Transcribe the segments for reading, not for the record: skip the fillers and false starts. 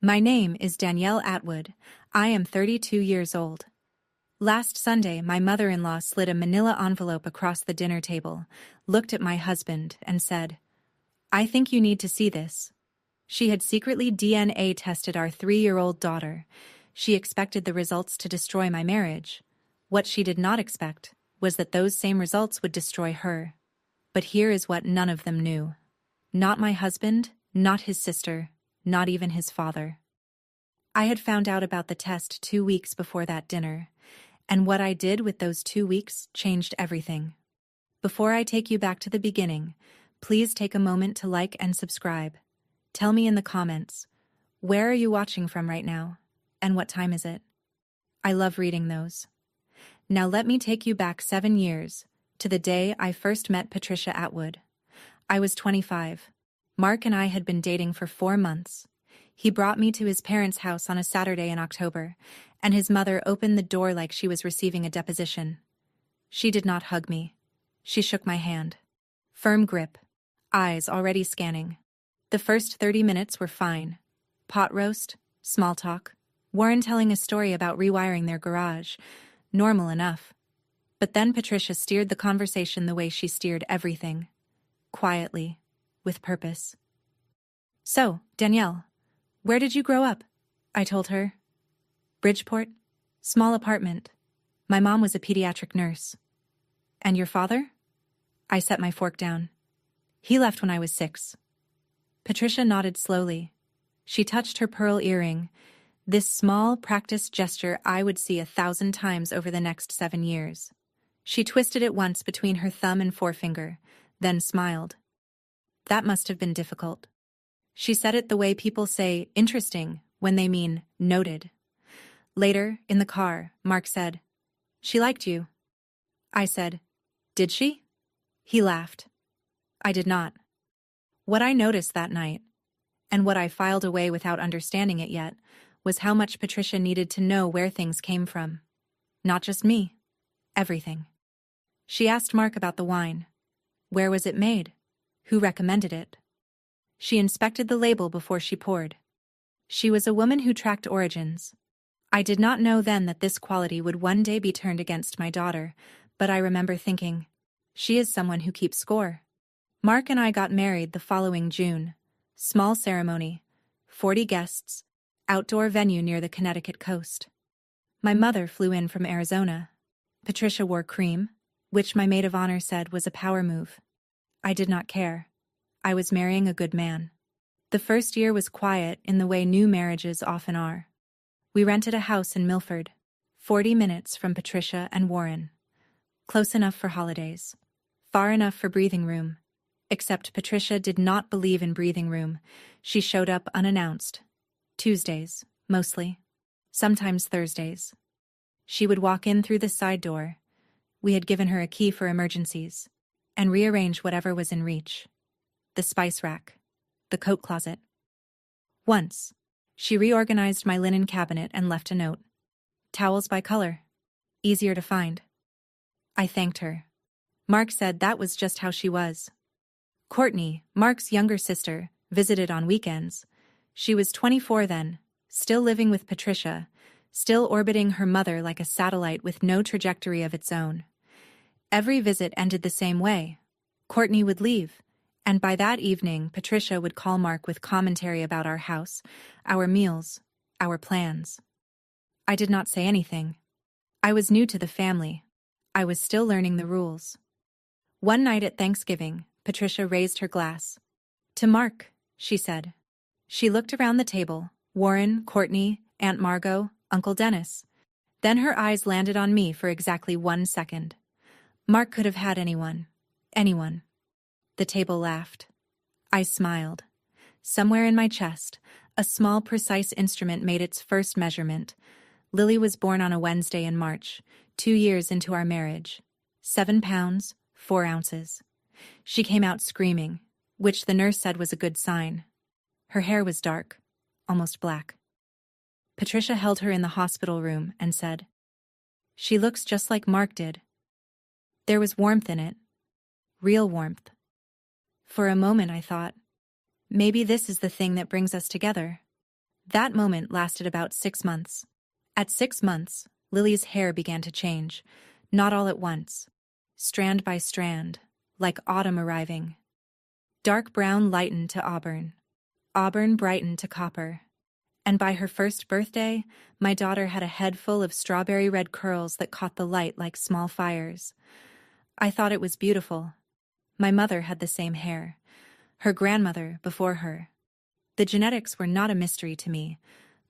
My name is Danielle Atwood. I am 32 years old. Last Sunday, my mother-in-law slid a manila envelope across the dinner table, looked at my husband, and said, "I think you need to see this." She had secretly DNA tested our 3-year-old daughter. She expected the results to destroy my marriage. What she did not expect was that those same results would destroy her. But here is what none of them knew. Not my husband, not his sister, not even his father. I had found out about the test 2 weeks before that dinner, and what I did with those 2 weeks changed everything. Before I take you back to the beginning, please take a moment to like and subscribe. Tell me in the comments, where are you watching from right now, and what time is it? I love reading those. Now let me take you back 7 years, to the day I first met Patricia Atwood. I was 25. Mark and I had been dating for 4 months. He brought me to his parents' house on a Saturday in October, and his mother opened the door like she was receiving a deposition. She did not hug me. She shook my hand. Firm grip. Eyes already scanning. The first 30 minutes were fine. Pot roast, small talk, Warren telling a story about rewiring their garage. Normal enough. But then Patricia steered the conversation the way she steered everything. Quietly. With purpose. "So, Danielle, where did you grow up?" I told her. "Bridgeport. Small apartment. My mom was a pediatric nurse." "And your father?" I set my fork down. "He left when I was 6. Patricia nodded slowly. She touched her pearl earring, this small, practiced gesture I would see 1,000 times over the next 7 years. She twisted it once between her thumb and forefinger, then smiled. That must have been difficult. She said it the way people say interesting when they mean noted. Later, in the car, Mark said, "She liked you." I said, "Did she?" He laughed. I did not. What I noticed that night, and what I filed away without understanding it yet, was how much Patricia needed to know where things came from. Not just me. Everything. She asked Mark about the wine. Where was it made? Who recommended it? She inspected the label before she poured. She was a woman who tracked origins. I did not know then that this quality would one day be turned against my daughter, but I remember thinking, she is someone who keeps score. Mark and I got married the following June. Small ceremony, 40 guests, outdoor venue near the Connecticut coast. My mother flew in from Arizona. Patricia wore cream, which my maid of honor said was a power move. I did not care. I was marrying a good man. The first year was quiet in the way new marriages often are. We rented a house in Milford, 40 minutes from Patricia and Warren. Close enough for holidays. Far enough for breathing room. Except Patricia did not believe in breathing room. She showed up unannounced. Tuesdays, mostly. Sometimes Thursdays. She would walk in through the side door. We had given her a key for emergencies. And rearrange whatever was in reach. The spice rack. The coat closet. Once, she reorganized my linen cabinet and left a note. Towels by color. Easier to find. I thanked her. Mark said that was just how she was. Courtney, Mark's younger sister, visited on weekends. She was 24 then, still living with Patricia, still orbiting her mother like a satellite with no trajectory of its own. Every visit ended the same way. Courtney would leave, and by that evening, Patricia would call Mark with commentary about our house, our meals, our plans. I did not say anything. I was new to the family. I was still learning the rules. One night at Thanksgiving, Patricia raised her glass. "To Mark," she said. She looked around the table, Warren, Courtney, Aunt Margot, Uncle Dennis. Then her eyes landed on me for exactly 1 second. Mark could have had anyone. Anyone. The table laughed. I smiled. Somewhere in my chest, a small, precise instrument made its first measurement. Lily was born on a Wednesday in March, 2 years into our marriage. 7 pounds, 4 ounces. She came out screaming, which the nurse said was a good sign. Her hair was dark, almost black. Patricia held her in the hospital room and said, "She looks just like Mark did." There was warmth in it. Real warmth. For a moment I thought, maybe this is the thing that brings us together. That moment lasted about 6 months. At 6 months, Lily's hair began to change, not all at once, strand by strand, like autumn arriving. Dark brown lightened to auburn. Auburn brightened to copper. And by her first birthday, my daughter had a head full of strawberry red curls that caught the light like small fires. I thought it was beautiful. My mother had the same hair. Her grandmother before her. The genetics were not a mystery to me,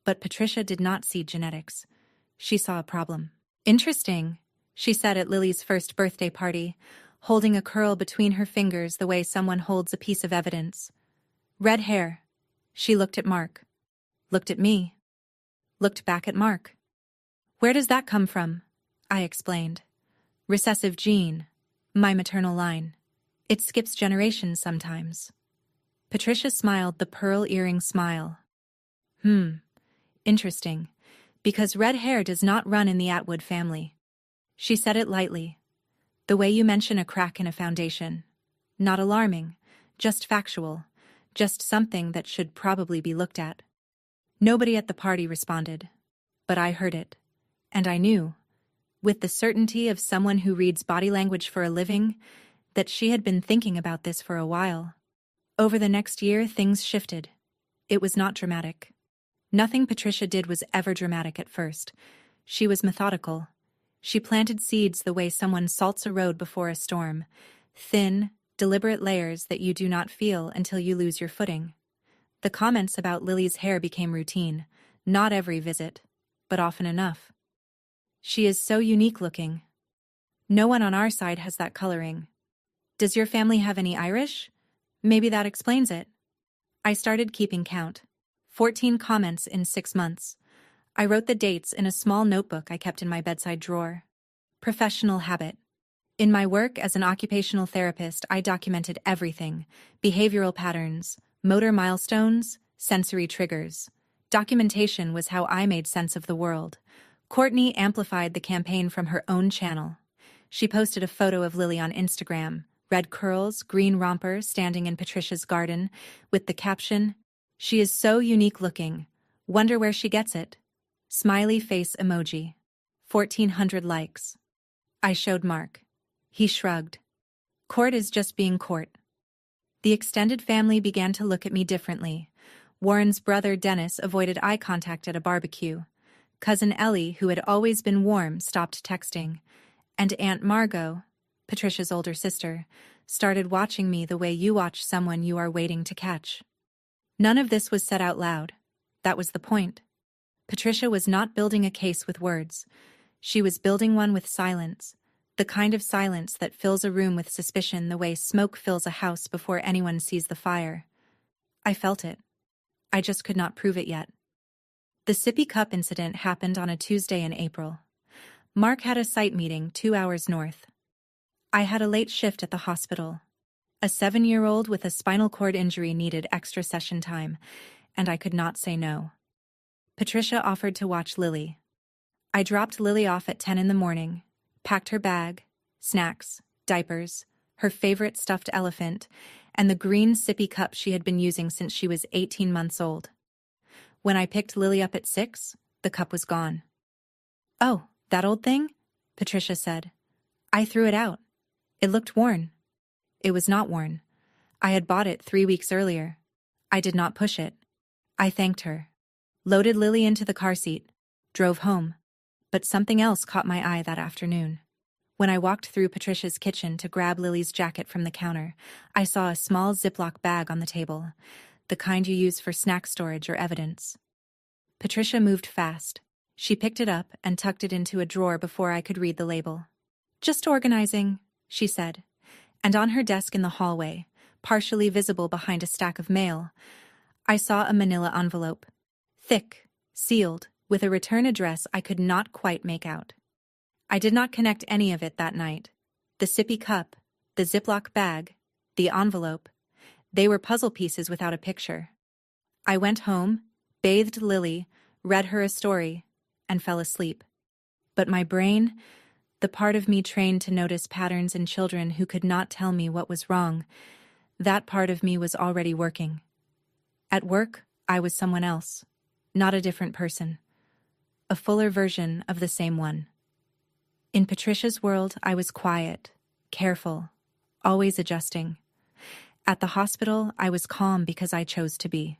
but Patricia did not see genetics. She saw a problem. "Interesting," she said at Lily's first birthday party, holding a curl between her fingers the way someone holds a piece of evidence. "Red hair." She looked at Mark. Looked at me. Looked back at Mark. "Where does that come from?" I explained. "Recessive gene. My maternal line. It skips generations sometimes." Patricia smiled the pearl earring smile. Interesting. Because red hair does not run in the Atwood family." She said it lightly. "The way you mention a crack in a foundation. Not alarming, just factual, just something that should probably be looked at." Nobody at the party responded. But I heard it. And I knew, with the certainty of someone who reads body language for a living, that she had been thinking about this for a while. Over the next year, things shifted. It was not dramatic. Nothing Patricia did was ever dramatic at first. She was methodical. She planted seeds the way someone salts a road before a storm. Thin, deliberate layers that you do not feel until you lose your footing. The comments about Lily's hair became routine. Not every visit, but often enough. "She is so unique looking. No one on our side has that coloring. Does your family have any Irish? Maybe that explains it." I started keeping count. 14 comments in 6 months. I wrote the dates in a small notebook I kept in my bedside drawer. Professional habit. In my work as an occupational therapist, I documented everything: behavioral patterns, motor milestones, sensory triggers. Documentation was how I made sense of the world. Courtney amplified the campaign from her own channel. She posted a photo of Lily on Instagram, red curls, green romper, standing in Patricia's garden, with the caption, "She is so unique looking. Wonder where she gets it." Smiley face emoji. 1,400 likes. I showed Mark. He shrugged. Court is just being court. The extended family began to look at me differently. Warren's brother Dennis avoided eye contact at a barbecue. Cousin Ellie, who had always been warm, stopped texting. And Aunt Margot, Patricia's older sister, started watching me the way you watch someone you are waiting to catch. None of this was said out loud. That was the point. Patricia was not building a case with words. She was building one with silence, the kind of silence that fills a room with suspicion the way smoke fills a house before anyone sees the fire. I felt it. I just could not prove it yet. The sippy cup incident happened on a Tuesday in April. Mark had a site meeting 2 hours north. I had a late shift at the hospital. A 7-year-old with a spinal cord injury needed extra session time, and I could not say no. Patricia offered to watch Lily. I dropped Lily off at 10 in the morning, packed her bag, snacks, diapers, her favorite stuffed elephant, and the green sippy cup she had been using since she was 18 months old. When I picked Lily up at 6, the cup was gone. "Oh, that old thing?" Patricia said. "I threw it out. It looked worn." It was not worn. I had bought it 3 weeks earlier. I did not push it. I thanked her. Loaded Lily into the car seat. Drove home. But something else caught my eye that afternoon. When I walked through Patricia's kitchen to grab Lily's jacket from the counter, I saw a small Ziploc bag on the table, the kind you use for snack storage or evidence. Patricia moved fast. She picked it up and tucked it into a drawer before I could read the label. "Just organizing," she said. And on her desk in the hallway, partially visible behind a stack of mail, I saw a manila envelope. Thick, sealed, with a return address I could not quite make out. I did not connect any of it that night. The sippy cup, the Ziploc bag, the envelope. They were puzzle pieces without a picture. I went home, bathed Lily, read her a story, and fell asleep. But my brain, the part of me trained to notice patterns in children who could not tell me what was wrong, that part of me was already working. At work, I was someone else. not a different person. A fuller version of the same one. In Patricia's world, I was quiet, careful, always adjusting. At the hospital, I was calm because I chose to be.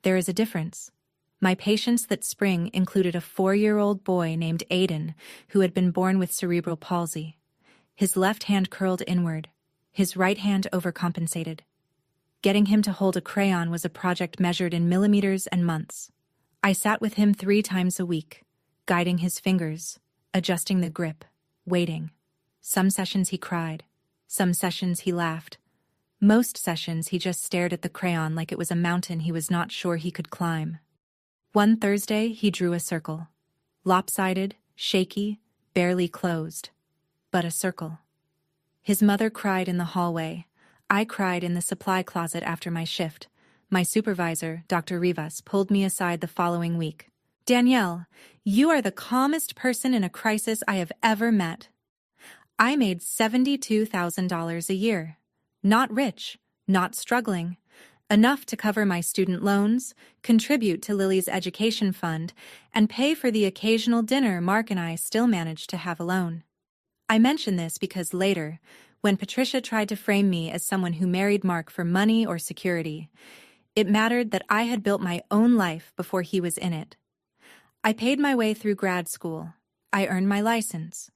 There is a difference. My patients that spring included a 4-year-old boy named Aiden who had been born with cerebral palsy. His left hand curled inward, his right hand overcompensated. Getting him to hold a crayon was a project measured in millimeters and months. I sat with him 3 times a week, guiding his fingers, adjusting the grip, waiting. Some sessions he cried, some sessions he laughed. Most sessions he just stared at the crayon like it was a mountain he was not sure he could climb. One Thursday he drew a circle. Lopsided, shaky, barely closed. But a circle. His mother cried in the hallway. I cried in the supply closet after my shift. My supervisor, Dr. Rivas, pulled me aside the following week. "Danielle, you are the calmest person in a crisis I have ever met. I made $72,000 a year. Not rich, not struggling. Enough to cover my student loans, contribute to Lily's education fund, and pay for the occasional dinner Mark and I still managed to have alone." I mention this because later, when Patricia tried to frame me as someone who married Mark for money or security, it mattered that I had built my own life before he was in it. I paid my way through grad school. I earned my license.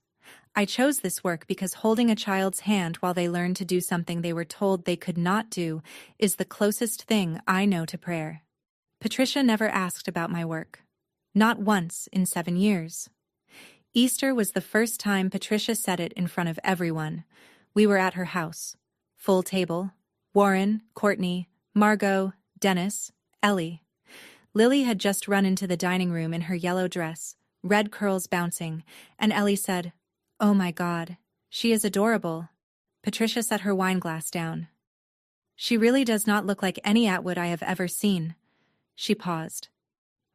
I chose this work because holding a child's hand while they learn to do something they were told they could not do is the closest thing I know to prayer. Patricia never asked about my work. Not once in 7 years. Easter was the first time Patricia said it in front of everyone. We were at her house. Full table. Warren, Courtney, Margot, Dennis, Ellie. Lily had just run into the dining room in her yellow dress, red curls bouncing, and Ellie said, "Oh my God, she is adorable." Patricia set her wine glass down. "She really does not look like any Atwood I have ever seen." She paused.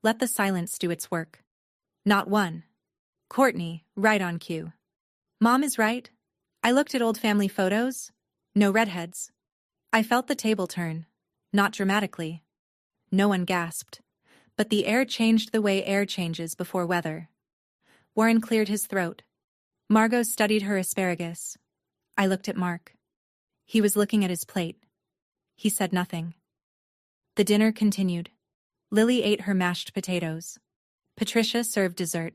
Let the silence do its work. Not one. Courtney, right on cue. "Mom is right. I looked at old family photos. No redheads." I felt the table turn. Not dramatically. No one gasped. But the air changed the way air changes before weather. Warren cleared his throat. Margot studied her asparagus. I looked at Mark. He was looking at his plate. He said nothing. The dinner continued. Lily ate her mashed potatoes. Patricia served dessert.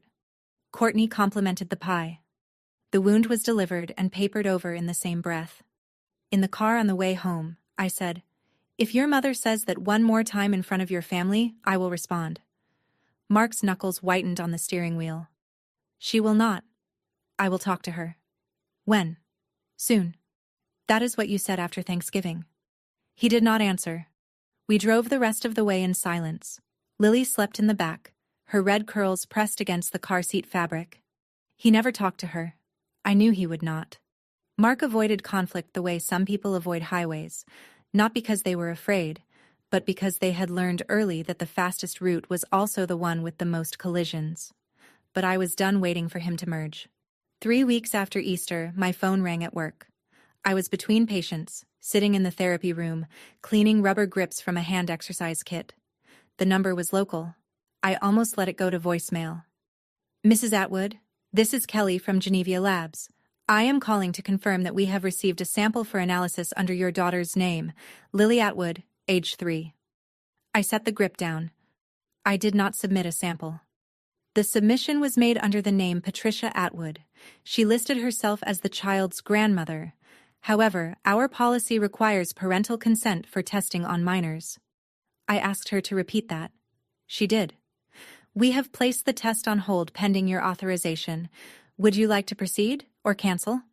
Courtney complimented the pie. The wound was delivered and papered over in the same breath. In the car on the way home, I said, "If your mother says that one more time in front of your family, I will respond." Mark's knuckles whitened on the steering wheel. "She will not. I will talk to her." "When?" "Soon." "That is what you said after Thanksgiving." He did not answer. We drove the rest of the way in silence. Lily slept in the back, her red curls pressed against the car seat fabric. He never talked to her. I knew he would not. Mark avoided conflict the way some people avoid highways, not because they were afraid, but because they had learned early that the fastest route was also the one with the most collisions. But I was done waiting for him to merge. 3 weeks after Easter, my phone rang at work. I was between patients, sitting in the therapy room, cleaning rubber grips from a hand exercise kit. The number was local. I almost let it go to voicemail. "Mrs. Atwood, this is Kelly from Geneva Labs. I am calling to confirm that we have received a sample for analysis under your daughter's name, Lily Atwood, age 3. I set the grip down. I did not submit a sample. The submission was made under the name Patricia Atwood. She listed herself as the child's grandmother. However, our policy requires parental consent for testing on minors. I asked her to repeat that. She did. "We have placed the test on hold pending your authorization. Would you like to proceed or cancel?"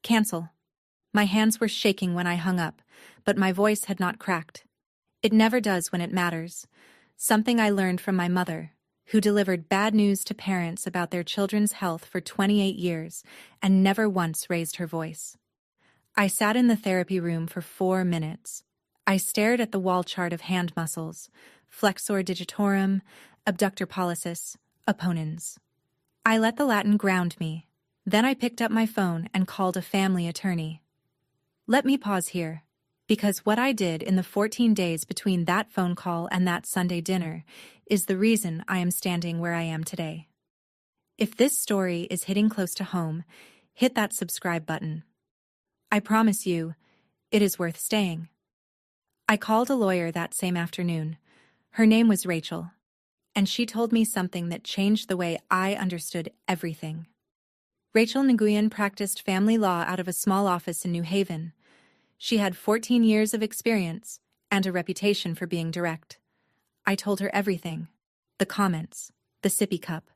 "Cancel." My hands were shaking when I hung up, but my voice had not cracked. It never does when it matters. Something I learned from my mother, who delivered bad news to parents about their children's health for 28 years and never once raised her voice. I sat in the therapy room for 4 minutes. I stared at the wall chart of hand muscles, flexor digitorum, abductor pollicis, opponens. I let the Latin ground me. Then I picked up my phone and called a family attorney. Let me pause here. Because what I did in the 14 days between that phone call and that Sunday dinner is the reason I am standing where I am today. If this story is hitting close to home, hit that subscribe button. I promise you, it is worth staying. I called a lawyer that same afternoon. Her name was Rachel, and she told me something that changed the way I understood everything. Rachel Nguyen practiced family law out of a small office in New Haven. She had 14 years of experience and a reputation for being direct. I told her everything: the comments, the sippy cup,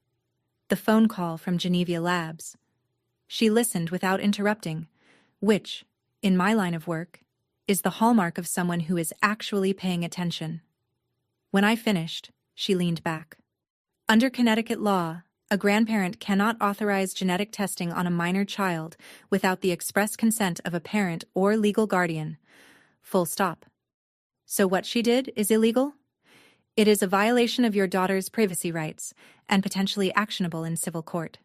the phone call from Geneva Labs. She listened without interrupting, which, in my line of work, is the hallmark of someone who is actually paying attention. When I finished, she leaned back. Under Connecticut law, a grandparent cannot authorize genetic testing on a minor child without the express consent of a parent or legal guardian. Full stop. So what she did is illegal? It is a violation of your daughter's privacy rights and potentially actionable in civil court.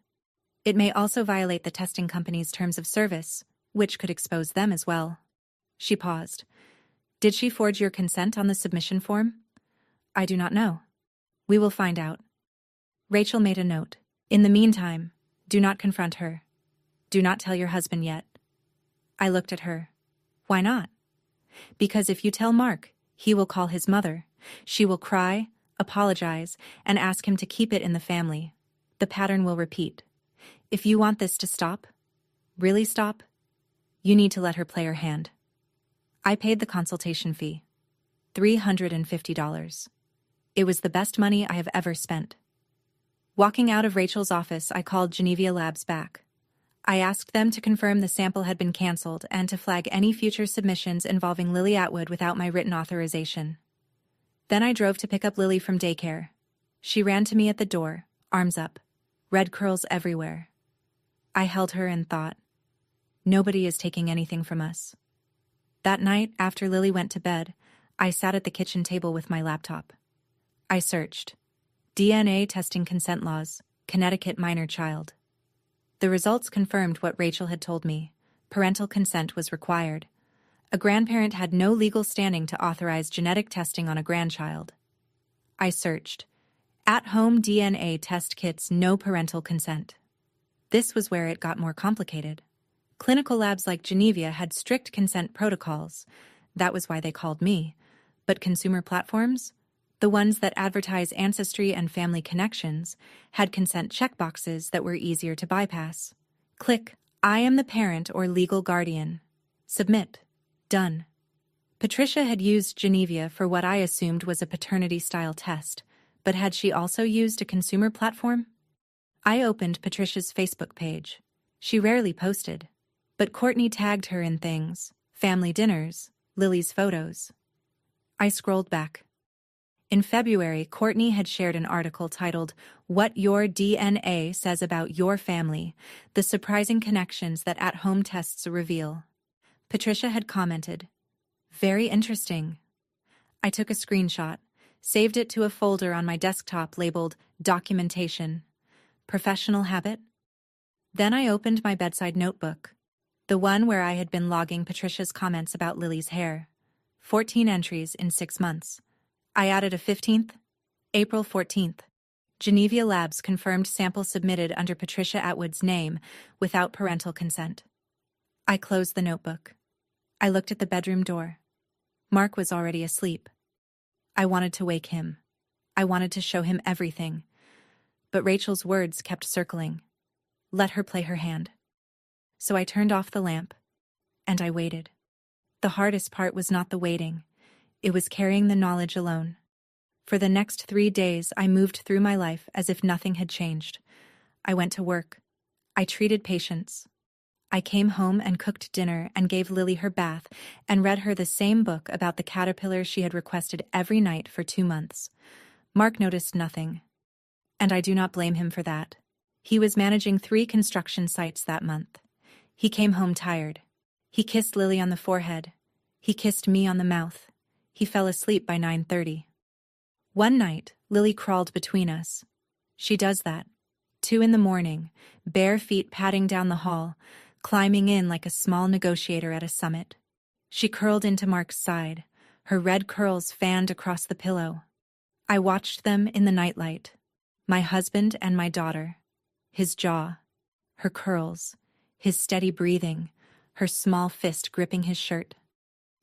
It may also violate the testing company's terms of service, which could expose them as well. She paused. Did she forge your consent on the submission form? I do not know. We will find out. Rachel made a note. In the meantime, do not confront her. Do not tell your husband yet. I looked at her. Why not? Because if you tell Mark, he will call his mother. She will cry, apologize, and ask him to keep it in the family. The pattern will repeat. If you want this to stop, really stop, you need to let her play her hand. I paid the consultation fee. $350. It was the best money I have ever spent. Walking out of Rachel's office, I called Geneva Labs back. I asked them to confirm the sample had been canceled and to flag any future submissions involving Lily Atwood without my written authorization. Then I drove to pick up Lily from daycare. She ran to me at the door, arms up, red curls everywhere. I held her and thought, nobody is taking anything from us. That night, after Lily went to bed, I sat at the kitchen table with my laptop. I searched. DNA testing consent laws, Connecticut minor child. The results confirmed what Rachel had told me. Parental consent was required. A grandparent had no legal standing to authorize genetic testing on a grandchild. I searched. At-home DNA test kits, no parental consent. This was where it got more complicated. Clinical labs like Geneva had strict consent protocols. That was why they called me. But consumer platforms, the ones that advertise ancestry and family connections, had consent checkboxes that were easier to bypass. Click, I am the parent or legal guardian. Submit. Done. Patricia had used Geneva for what I assumed was a paternity-style test, but had she also used a consumer platform? I opened Patricia's Facebook page. She rarely posted, but Courtney tagged her in things, family dinners, Lily's photos. I scrolled back. In February, Courtney had shared an article titled, What Your DNA Says About Your Family, The Surprising Connections That At-Home Tests Reveal. Patricia had commented, Very interesting. I took a screenshot, saved it to a folder on my desktop labeled Documentation. Professional habit? Then I opened my bedside notebook, the one where I had been logging Patricia's comments about Lily's hair. 14 entries in 6 months. I added a 15th, April 14th. Geneva Labs confirmed sample submitted under Patricia Atwood's name without parental consent. I closed the notebook. I looked at the bedroom door. Mark was already asleep. I wanted to wake him. I wanted to show him everything. But Rachel's words kept circling. Let her play her hand. So I turned off the lamp, and I waited. The hardest part was not the waiting. It was carrying the knowledge alone. For the next 3 days, I moved through my life as if nothing had changed. I went to work. I treated patients. I came home and cooked dinner and gave Lily her bath and read her the same book about the caterpillar she had requested every night for 2 months. Mark noticed nothing. And I do not blame him for that. He was managing 3 construction sites that month. He came home tired. He kissed Lily on the forehead. He kissed me on the mouth. He fell asleep by 9:30. One night, Lily crawled between us. She does that. 2 a.m, bare feet padding down the hall, climbing in like a small negotiator at a summit. She curled into Mark's side, her red curls fanned across the pillow. I watched them in the nightlight. My husband and my daughter. His jaw, her curls, his steady breathing, her small fist gripping his shirt.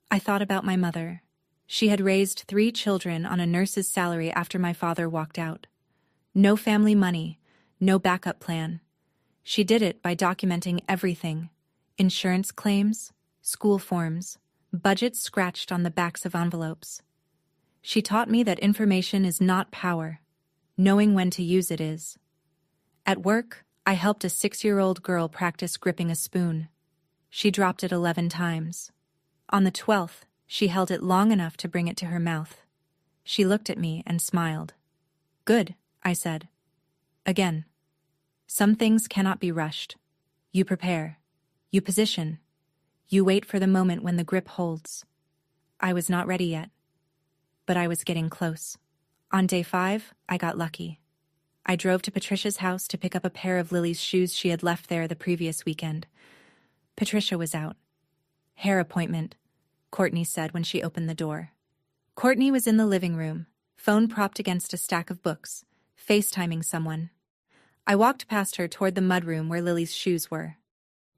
I thought about my mother. She had raised 3 children on a nurse's salary after my father walked out. No family money, no backup plan. She did it by documenting everything: insurance claims, school forms, budgets scratched on the backs of envelopes. She taught me that information is not power. Knowing when to use it is. At work, I helped a 6-year-old girl practice gripping a spoon. She dropped it 11 times. On the 12th, she held it long enough to bring it to her mouth. She looked at me and smiled. "Good," I said. Again. Some things cannot be rushed. You prepare. You position. You wait for the moment when the grip holds. I was not ready yet. But I was getting close. On day 5, I got lucky. I drove to Patricia's house to pick up a pair of Lily's shoes she had left there the previous weekend. Patricia was out. "Hair appointment," Courtney said when she opened the door. Courtney was in the living room, phone propped against a stack of books, FaceTiming someone. I walked past her toward the mudroom where Lily's shoes were.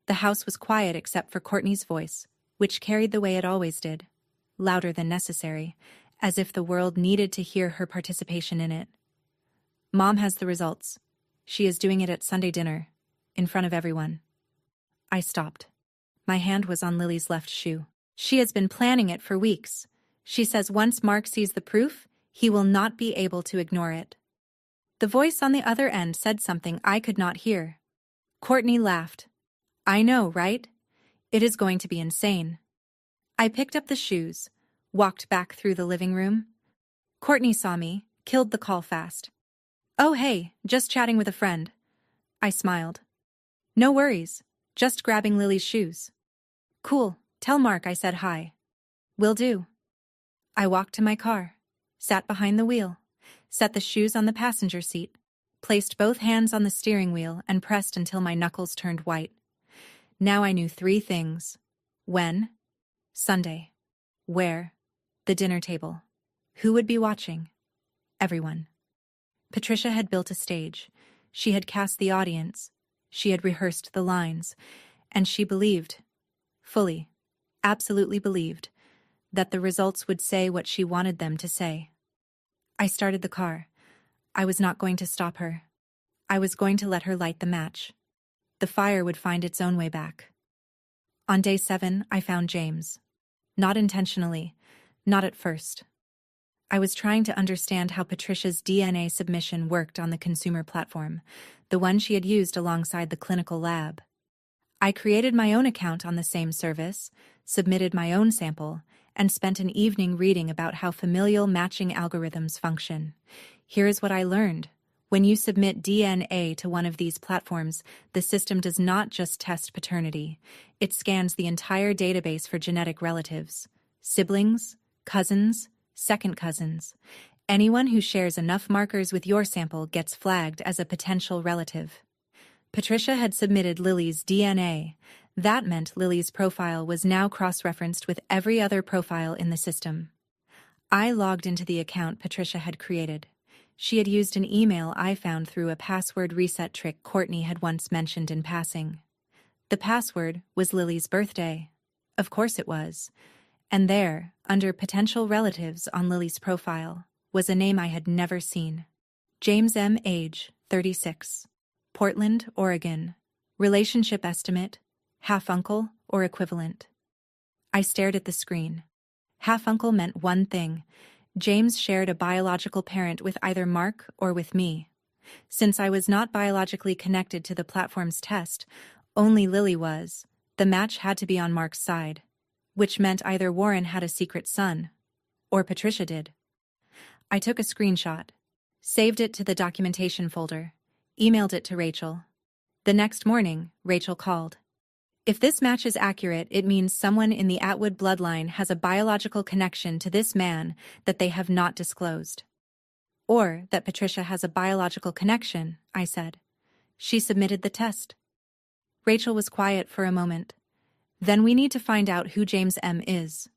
The house was quiet except for Courtney's voice, which carried the way it always did, louder than necessary, as if the world needed to hear her participation in it. "Mom has the results. She is doing it at Sunday dinner, in front of everyone." I stopped. My hand was on Lily's left shoe. "She has been planning it for weeks. She says once Mark sees the proof, he will not be able to ignore it." The voice on the other end said something I could not hear. Courtney laughed. "I know, right? It is going to be insane." I picked up the shoes, walked back through the living room. Courtney saw me, killed the call fast. "Oh hey, just chatting with a friend." I smiled. "No worries, just grabbing Lily's shoes." "Cool, tell Mark I said hi." "Will do." I walked to my car, sat behind the wheel, set the shoes on the passenger seat, placed both hands on the steering wheel and pressed until my knuckles turned white. Now I knew 3 things. When? Sunday. Where? The dinner table. Who would be watching? Everyone. Patricia had built a stage. She had cast the audience. She had rehearsed the lines. And she believed, fully, absolutely believed, that the results would say what she wanted them to say. I started the car. I was not going to stop her. I was going to let her light the match. The fire would find its own way back. On day 7, I found James. Not intentionally, not at first. I was trying to understand how Patricia's DNA submission worked on the consumer platform, the one she had used alongside the clinical lab. I created my own account on the same service, submitted my own sample, and spent an evening reading about how familial matching algorithms function. Here is what I learned. When you submit DNA to one of these platforms, the system does not just test paternity. It scans the entire database for genetic relatives, siblings, cousins, second cousins. Anyone who shares enough markers with your sample gets flagged as a potential relative. Patricia had submitted Lily's DNA. That meant Lily's profile was now cross-referenced with every other profile in the system. I logged into the account Patricia had created. She had used an email I found through a password reset trick Courtney had once mentioned in passing. The password was Lily's birthday. Of course it was. And there, under potential relatives on Lily's profile, was a name I had never seen. James M. age, 36. Portland, Oregon. Relationship estimate, half-uncle or equivalent. I stared at the screen. Half-uncle meant one thing. James shared a biological parent with either Mark or with me. Since I was not biologically connected to the platform's test, only Lily was, the match had to be on Mark's side, which meant either Warren had a secret son, or Patricia did. I took a screenshot, saved it to the documentation folder, emailed it to Rachel. The next morning, Rachel called. If this match is accurate, it means someone in the Atwood bloodline has a biological connection to this man that they have not disclosed. Or that Patricia has a biological connection, I said. She submitted the test. Rachel was quiet for a moment. Then we need to find out who James M. is.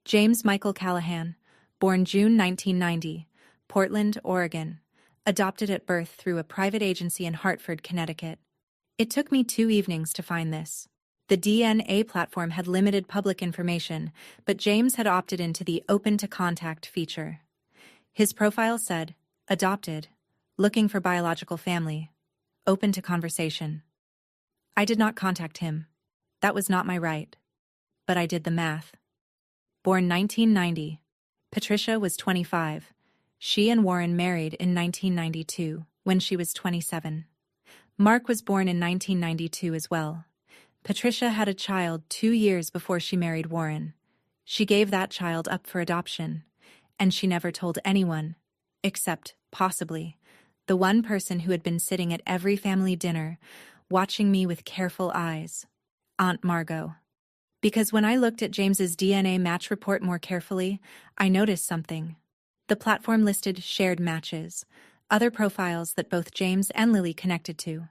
James Michael Callahan, born June 1990, Portland, Oregon. Adopted at birth through a private agency in Hartford, Connecticut. It took me 2 evenings to find this. The DNA platform had limited public information, but James had opted into the Open to Contact feature. His profile said, adopted, looking for biological family, open to conversation. I did not contact him. That was not my right. But I did the math. Born 1990. Patricia was 25. She and Warren married in 1992, when she was 27. Mark was born in 1992 as well. Patricia had a child 2 years before she married Warren. She gave that child up for adoption, and she never told anyone, except, possibly, the one person who had been sitting at every family dinner, watching me with careful eyes, Aunt Margot. Because when I looked at James's DNA match report more carefully, I noticed something. The platform listed shared matches, other profiles that both James and Lily connected to.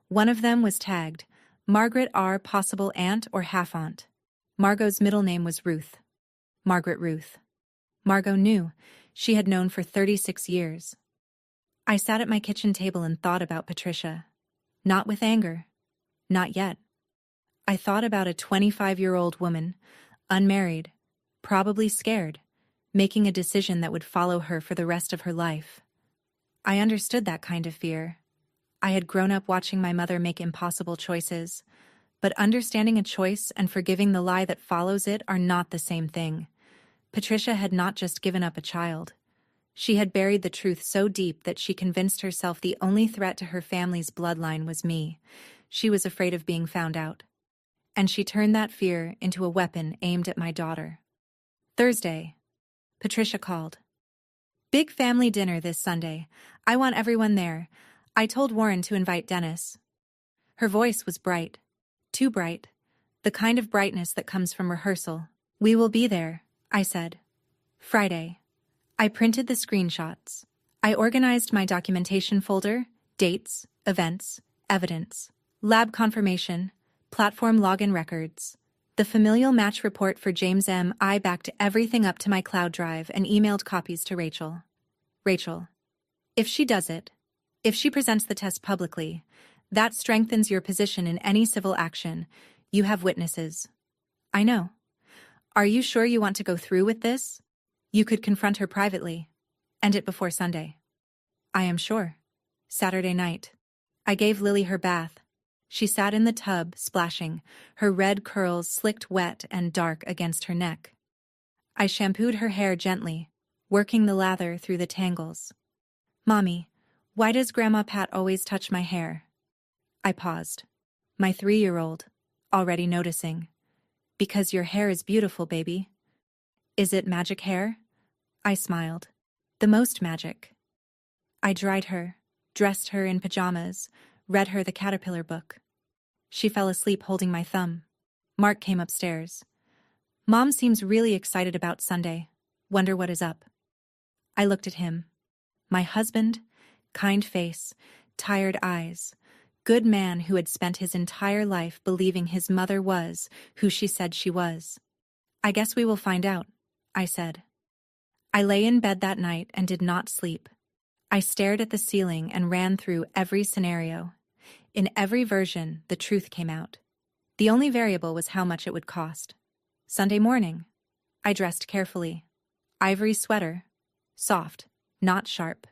One of them was tagged, Margaret R. possible aunt or half-aunt. Margot's middle name was Ruth. Margaret Ruth. Margot knew. She had known for 36 years. I sat at my kitchen table and thought about Patricia. Not with anger. Not yet. I thought about a 25-year-old woman, unmarried, probably scared, making a decision that would follow her for the rest of her life. I understood that kind of fear. I had grown up watching my mother make impossible choices, but understanding a choice and forgiving the lie that follows it are not the same thing. Patricia had not just given up a child. She had buried the truth so deep that she convinced herself the only threat to her family's bloodline was me. She was afraid of being found out. And she turned that fear into a weapon aimed at my daughter. Thursday. Patricia called. Big family dinner this Sunday. I want everyone there. I told Warren to invite Dennis. Her voice was bright. Too bright. The kind of brightness that comes from rehearsal. We will be there, I said. Friday. I printed the screenshots. I organized my documentation folder, dates, events, evidence, lab confirmation, platform login records. The familial match report for James M. I backed everything up to my cloud drive and emailed copies to Rachel. Rachel. If she does it, if she presents the test publicly, that strengthens your position in any civil action. You have witnesses. I know. Are you sure you want to go through with this? You could confront her privately. End it before Sunday. I am sure. Saturday night. I gave Lily her bath. She sat in the tub, splashing, her red curls slicked wet and dark against her neck. I shampooed her hair gently, working the lather through the tangles. Mommy, why does Grandma Pat always touch my hair? I paused. My 3-year-old, already noticing. Because your hair is beautiful, baby. Is it magic hair? I smiled. The most magic. I dried her, dressed her in pajamas, read her the caterpillar book. She fell asleep holding my thumb. Mark came upstairs. Mom seems really excited about Sunday. Wonder what is up. I looked at him. My husband, kind face, tired eyes, good man who had spent his entire life believing his mother was who she said she was. I guess we will find out, I said. I lay in bed that night and did not sleep. I stared at the ceiling and ran through every scenario. In every version, the truth came out. The only variable was how much it would cost. Sunday morning. I dressed carefully. Ivory sweater. Soft, not sharp.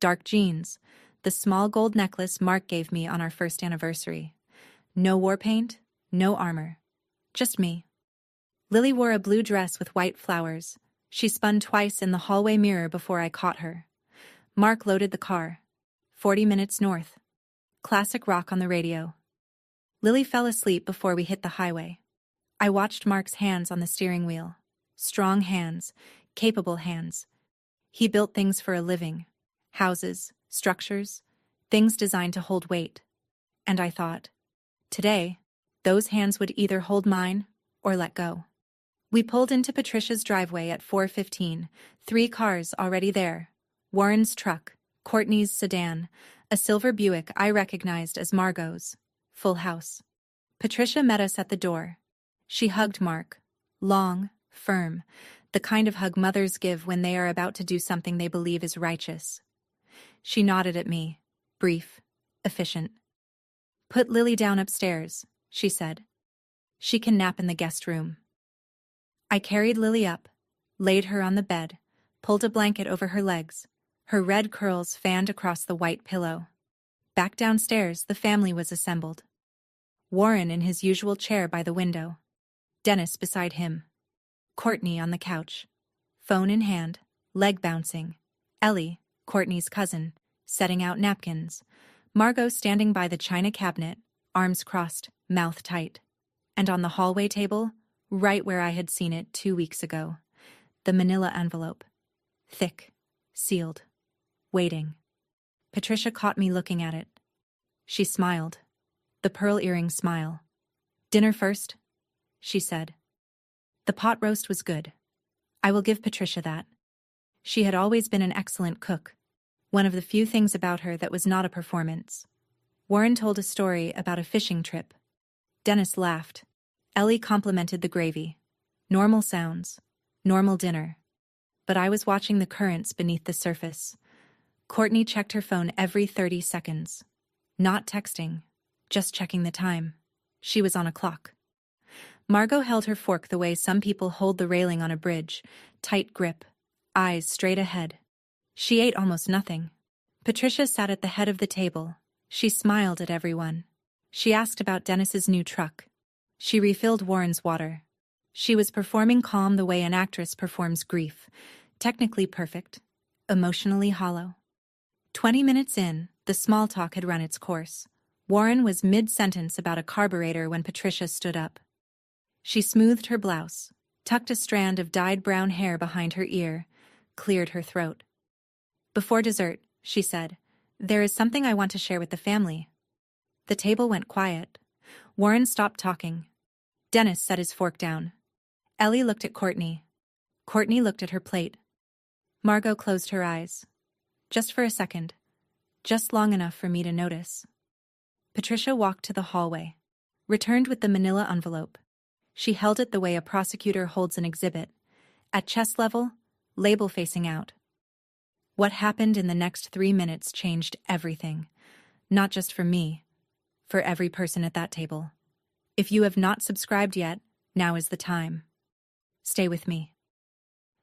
Dark jeans. The small gold necklace Mark gave me on our first anniversary. No war paint, no armor. Just me. Lily wore a blue dress with white flowers. She spun twice in the hallway mirror before I caught her. Mark loaded the car. 40 minutes north. Classic rock on the radio. Lily fell asleep before we hit the highway. I watched Mark's hands on the steering wheel. Strong hands, capable hands. He built things for a living. Houses, structures, things designed to hold weight. And I thought, today, those hands would either hold mine or let go. We pulled into Patricia's driveway at 4:15, 3 cars already there. Warren's truck, Courtney's sedan, a silver Buick I recognized as Margot's. Full house. Patricia met us at the door. She hugged Mark. Long, firm, the kind of hug mothers give when they are about to do something they believe is righteous. She nodded at me, brief, efficient. "Put Lily down upstairs," she said. "She can nap in the guest room." I carried Lily up, laid her on the bed, pulled a blanket over her legs, her red curls fanned across the white pillow. Back downstairs, the family was assembled. Warren in his usual chair by the window. Dennis beside him. Courtney on the couch. Phone in hand, leg bouncing. Ellie, Courtney's cousin, setting out napkins. Margot standing by the china cabinet, arms crossed, mouth tight. And on the hallway table, right where I had seen it 2 weeks ago, the manila envelope. Thick, sealed, waiting. Patricia caught me looking at it. She smiled. The pearl earring smile. "Dinner first," she said. The pot roast was good. I will give Patricia that. She had always been an excellent cook. One of the few things about her that was not a performance. Warren told a story about a fishing trip. Dennis laughed. Ellie complimented the gravy. Normal sounds. Normal dinner. But I was watching the currents beneath the surface. Courtney checked her phone every 30 seconds. Not texting, just checking the time. She was on a clock. Margot held her fork the way some people hold the railing on a bridge, tight grip, eyes straight ahead. She ate almost nothing. Patricia sat at the head of the table. She smiled at everyone. She asked about Dennis's new truck. She refilled Warren's water. She was performing calm the way an actress performs grief, technically perfect, emotionally hollow. 20 minutes in, the small talk had run its course. Warren was mid-sentence about a carburetor when Patricia stood up. She smoothed her blouse, tucked a strand of dyed brown hair behind her ear, cleared her throat. "Before dessert," she said, "there is something I want to share with the family." The table went quiet. Warren stopped talking. Dennis set his fork down. Ellie looked at Courtney. Courtney looked at her plate. Margot closed her eyes. Just for a second. Just long enough for me to notice. Patricia walked to the hallway. Returned with the manila envelope. She held it the way a prosecutor holds an exhibit. At chest level, label facing out. What happened in the next 3 minutes changed everything. Not just for me. For every person at that table. If you have not subscribed yet, now is the time. Stay with me.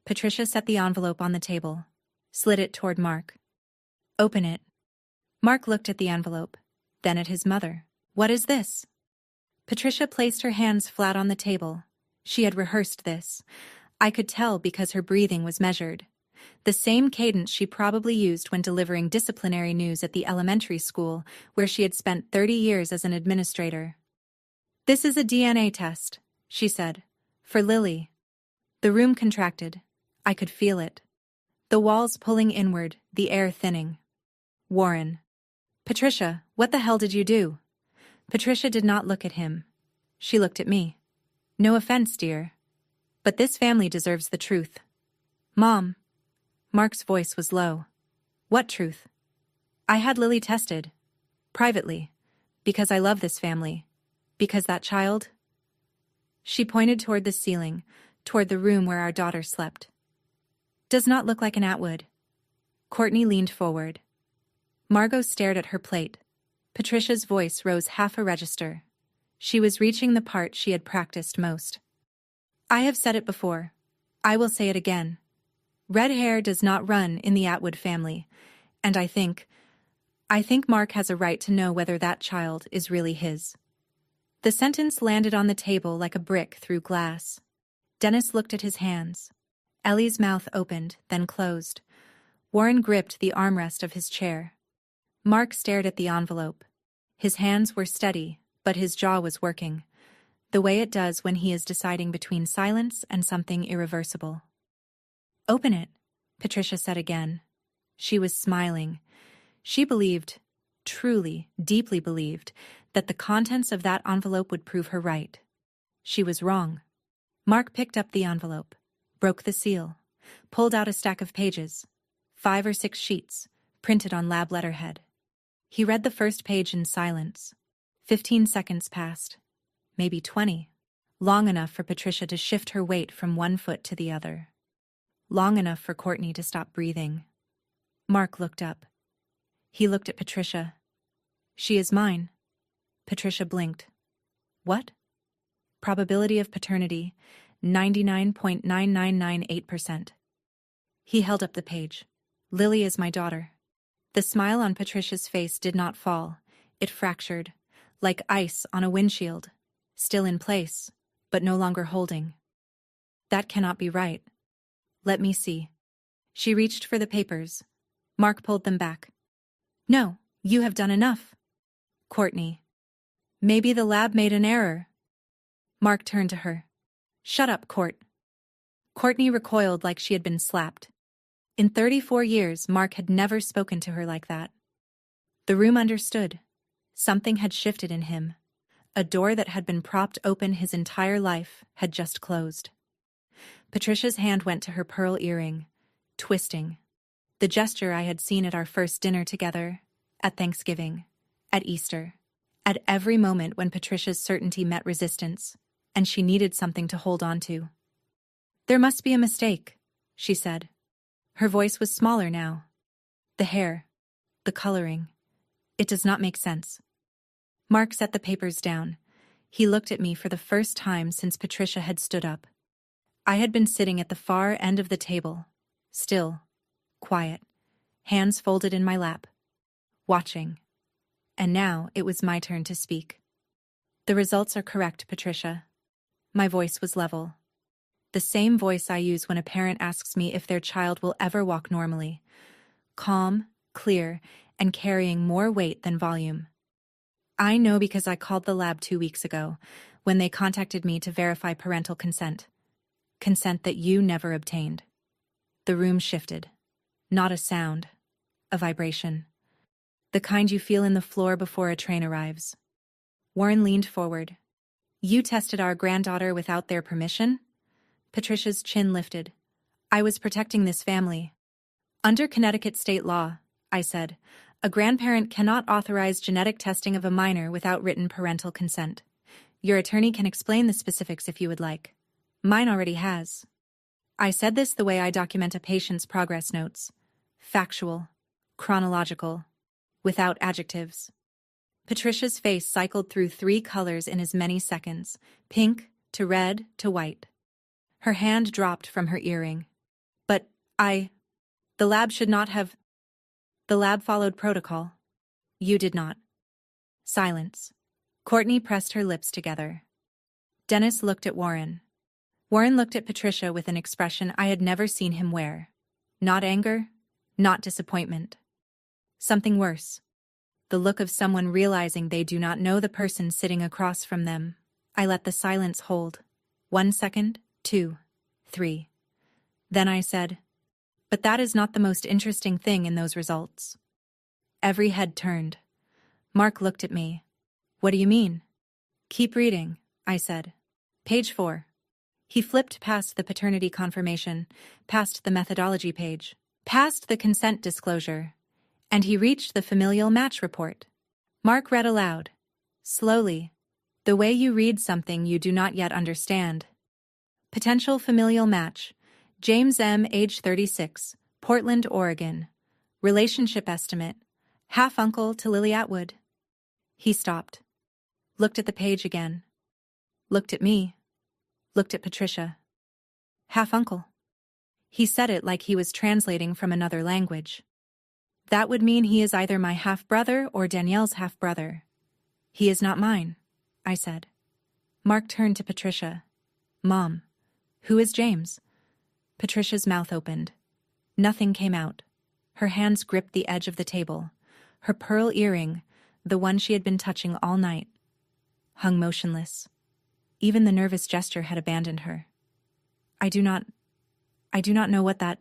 Patricia set the envelope on the table, slid it toward Mark. "Open it." Mark looked at the envelope, then at his mother. "What is this?" Patricia placed her hands flat on the table. She had rehearsed this. I could tell because her breathing was measured. The same cadence she probably used when delivering disciplinary news at the elementary school, where she had spent 30 years as an administrator. "This is a DNA test," she said. "For Lily." The room contracted. I could feel it. The walls pulling inward, the air thinning. Warren. "Patricia, what the hell did you do?" Patricia did not look at him. She looked at me. "No offense, dear. But this family deserves the truth." "Mom." Mark's voice was low. "What truth?" "I had Lily tested. Privately. Because I love this family. Because that child—" She pointed toward the ceiling, toward the room where our daughter slept. "Does not look like an Atwood." Courtney leaned forward. Margot stared at her plate. Patricia's voice rose half a register. She was reaching the part she had practiced most. "I have said it before. I will say it again. Red hair does not run in the Atwood family, and I think Mark has a right to know whether that child is really his." The sentence landed on the table like a brick through glass. Dennis looked at his hands. Ellie's mouth opened, then closed. Warren gripped the armrest of his chair. Mark stared at the envelope. His hands were steady, but his jaw was working, the way it does when he is deciding between silence and something irreversible. "Open it," Patricia said again. She was smiling. She believed, truly, deeply believed, that the contents of that envelope would prove her right. She was wrong. Mark picked up the envelope, broke the seal, pulled out a stack of pages, 5 or 6 sheets, printed on lab letterhead. He read the first page in silence. 15 seconds passed. Maybe 20. long enough for Patricia to shift her weight from one foot to the other. Long enough for Courtney to stop breathing. Mark looked up. He looked at Patricia. She is mine. Patricia blinked. What? Probability of paternity, 99.9998%. He held up the page. Lily is my daughter. The smile on Patricia's face did not fall. It fractured, like ice on a windshield, still in place, but no longer holding. That cannot be right. Let me see. She reached for the papers. Mark pulled them back. No, you have done enough. Courtney. Maybe the lab made an error. Mark turned to her. Shut up, Court. Courtney recoiled like she had been slapped. In 34 years, Mark had never spoken to her like that. The room understood. Something had shifted in him. A door that had been propped open his entire life had just closed. Patricia's hand went to her pearl earring, twisting. The gesture I had seen at our first dinner together, at Thanksgiving, at Easter, at every moment when Patricia's certainty met resistance, and she needed something to hold on to. There must be a mistake, she said. Her voice was smaller now. The hair, the coloring. It does not make sense. Mark set the papers down. He looked at me for the first time since Patricia had stood up. I had been sitting at the far end of the table, still, quiet, hands folded in my lap, watching. And now it was my turn to speak. The results are correct, Patricia. My voice was level. The same voice I use when a parent asks me if their child will ever walk normally. Calm, clear, and carrying more weight than volume. I know because I called the lab 2 weeks ago, when they contacted me to verify parental consent. Consent that you never obtained. The room shifted. Not a sound. A vibration. The kind you feel in the floor before a train arrives. Warren leaned forward. You tested our granddaughter without their permission? Patricia's chin lifted. I was protecting this family. Under Connecticut state law, I said, a grandparent cannot authorize genetic testing of a minor without written parental consent. Your attorney can explain the specifics if you would like. Mine already has. I said this the way I document a patient's progress notes. Factual, chronological, without adjectives. Patricia's face cycled through 3 colors in as many seconds, pink to red to white. Her hand dropped from her earring. But the lab should not have... The lab followed protocol. You did not. Silence. Courtney pressed her lips together. Dennis looked at Warren. Warren looked at Patricia with an expression I had never seen him wear. Not anger, not disappointment. Something worse. The look of someone realizing they do not know the person sitting across from them. I let the silence hold. 1 second, 2, 3. Then I said, but that is not the most interesting thing in those results. Every head turned. Mark looked at me. What do you mean? Keep reading, I said. Page 4. He flipped past the paternity confirmation, past the methodology page, past the consent disclosure, and he reached the familial match report. Mark read aloud, slowly, the way you read something you do not yet understand. Potential familial match, James M., age 36, Portland, Oregon. Relationship estimate, half-uncle to Lily Atwood. He stopped, looked at the page again, looked at me, looked at Patricia. Half-uncle. He said it like he was translating from another language. That would mean he is either my half-brother or Danielle's half-brother. He is not mine, I said. Mark turned to Patricia. Mom, who is James? Patricia's mouth opened. Nothing came out. Her hands gripped the edge of the table. Her pearl earring, the one she had been touching all night, hung motionless. Even the nervous gesture had abandoned her. I do not know what that...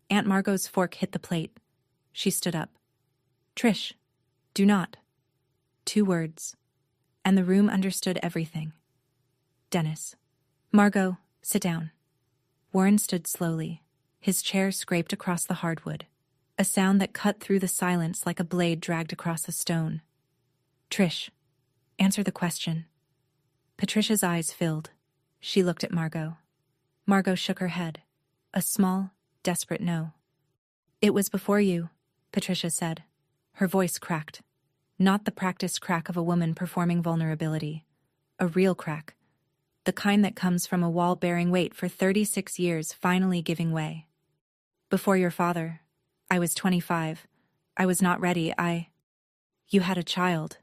Aunt Margot's fork hit the plate. She stood up. Trish, do not. 2 words. And the room understood everything. Dennis. Margot, sit down. Warren stood slowly. His chair scraped across the hardwood, a sound that cut through the silence like a blade dragged across a stone. Trish, answer the question. Patricia's eyes filled. She looked at Margot. Margot shook her head. A small, desperate no. It was before you, Patricia said. Her voice cracked. Not the practiced crack of a woman performing vulnerability. A real crack. The kind that comes from a wall bearing weight for 36 years finally giving way. Before your father, I was 25. I was not ready. You had a child.